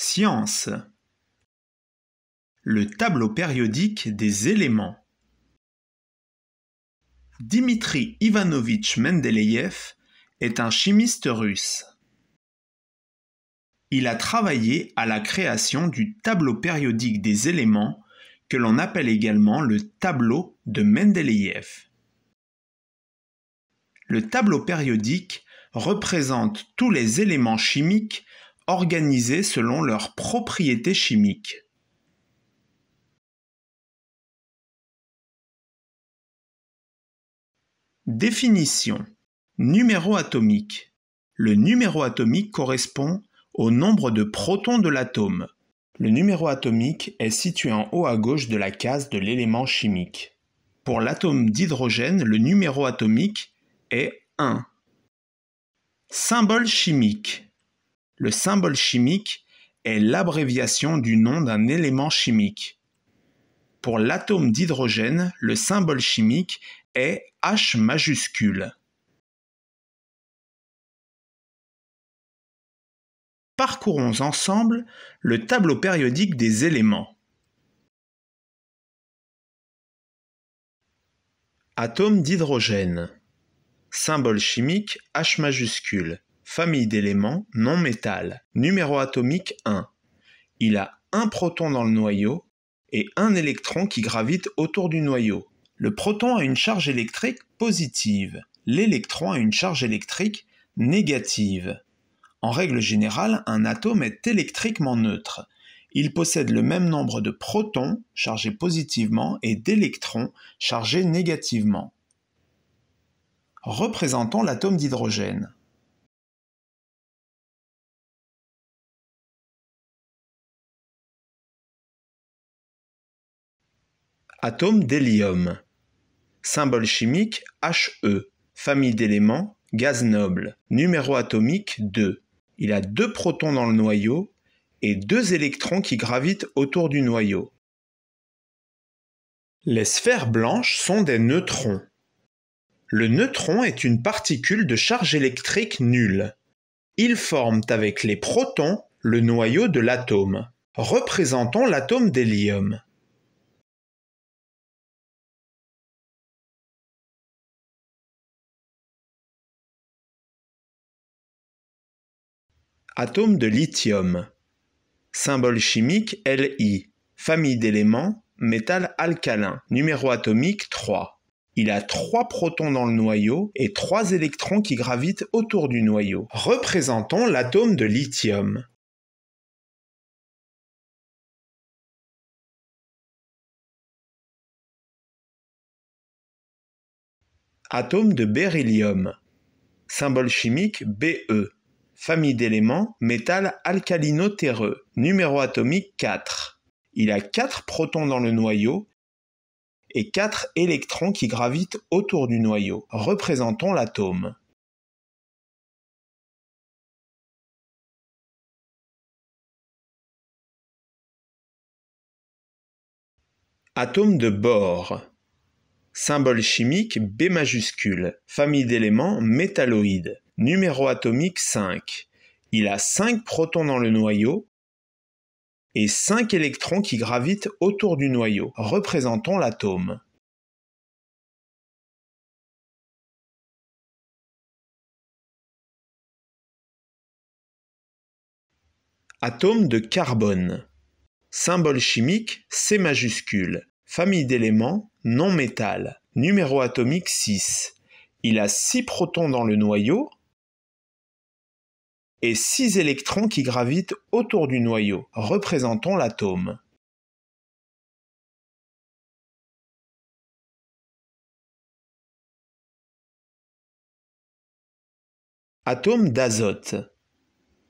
Science. Le tableau périodique des éléments. Dmitri Ivanovitch Mendeleïev est un chimiste russe. Il a travaillé à la création du tableau périodique des éléments que l'on appelle également le tableau de Mendeleïev. Le tableau périodique représente tous les éléments chimiques organisés selon leurs propriétés chimiques. Définition. Numéro atomique. Le numéro atomique correspond au nombre de protons de l'atome. Le numéro atomique est situé en haut à gauche de la case de l'élément chimique. Pour l'atome d'hydrogène, le numéro atomique est 1. Symbole chimique. Le symbole chimique est l'abréviation du nom d'un élément chimique. Pour l'atome d'hydrogène, le symbole chimique est H majuscule. Parcourons ensemble le tableau périodique des éléments. Atome d'hydrogène. Symbole chimique H majuscule. Famille d'éléments, non-métal. Numéro atomique 1. Il a un proton dans le noyau et un électron qui gravite autour du noyau. Le proton a une charge électrique positive. L'électron a une charge électrique négative. En règle générale, un atome est électriquement neutre. Il possède le même nombre de protons chargés positivement et d'électrons chargés négativement. Représentons l'atome d'hydrogène. Atome d'hélium. Symbole chimique He. Famille d'éléments, gaz noble. Numéro atomique 2. Il a 2 protons dans le noyau et 2 électrons qui gravitent autour du noyau. Les sphères blanches sont des neutrons. Le neutron est une particule de charge électrique nulle. Ils forment avec les protons le noyau de l'atome. Représentons l'atome d'hélium. Atome de lithium. Symbole chimique Li. Famille d'éléments, métal alcalin. Numéro atomique 3. Il a 3 protons dans le noyau et 3 électrons qui gravitent autour du noyau. Représentons l'atome de lithium. Atome de beryllium. Symbole chimique Be. Famille d'éléments, métal alcalino-terreux. Numéro atomique 4. Il a 4 protons dans le noyau et 4 électrons qui gravitent autour du noyau. Représentons l'atome. Atome de bore. Symbole chimique B majuscule. Famille d'éléments, métalloïdes. Numéro atomique 5. Il a 5 protons dans le noyau et 5 électrons qui gravitent autour du noyau. Représentons l'atome. Atome de carbone. Symbole chimique C majuscule. Famille d'éléments, non-métal. Numéro atomique 6. Il a 6 protons dans le noyau et 6 électrons qui gravitent autour du noyau. Représentons l'atome. Atome d'azote.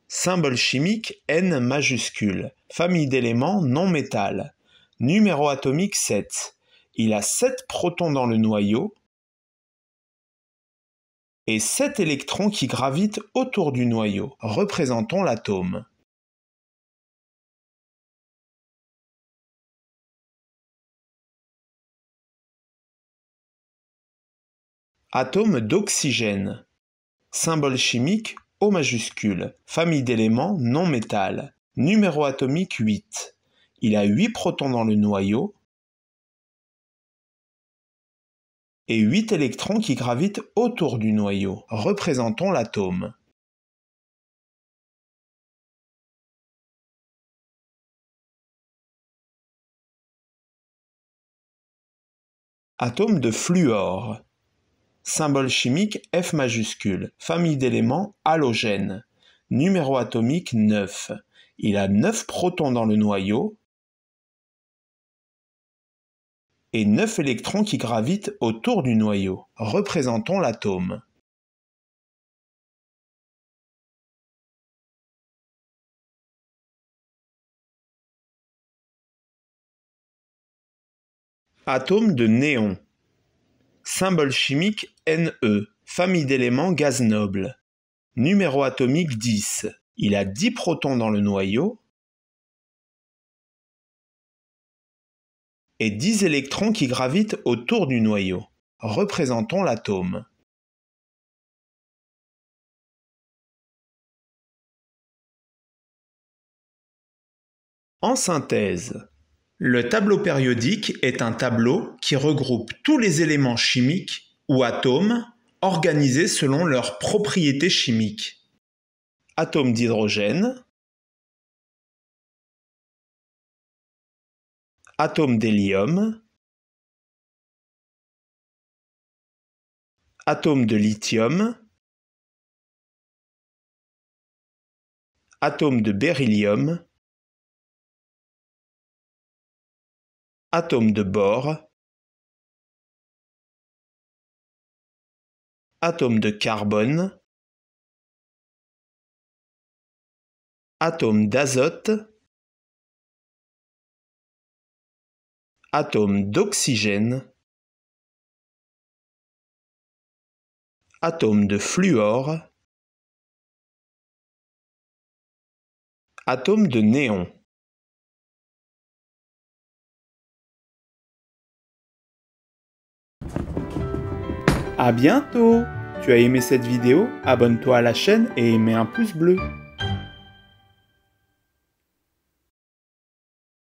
Symbole chimique N majuscule. Famille d'éléments non-métal. Numéro atomique 7. Il a 7 protons dans le noyau et 7 électrons qui gravitent autour du noyau. Représentons l'atome. Atome d'oxygène. Symbole chimique O majuscule. Famille d'éléments non-métal. Numéro atomique 8. Il a 8 protons dans le noyau et 8 électrons qui gravitent autour du noyau. Représentons l'atome. Atome de fluor. Symbole chimique F majuscule. Famille d'éléments halogène. Numéro atomique 9. Il a 9 protons dans le noyau et 9 électrons qui gravitent autour du noyau. Représentons l'atome. Atome de néon. Symbole chimique Ne. Famille d'éléments gaz noble. Numéro atomique 10. Il a 10 protons dans le noyau et 10 électrons qui gravitent autour du noyau. Représentons l'atome. En synthèse, le tableau périodique est un tableau qui regroupe tous les éléments chimiques ou atomes organisés selon leurs propriétés chimiques. Atome d'hydrogène, atome d'hélium, atome de lithium, atome de beryllium, atome de bore, atome de carbone, atome d'azote, atome d'oxygène, atome de fluor, atome de néon. À bientôt! Tu as aimé cette vidéo? Abonne-toi à la chaîne et mets un pouce bleu.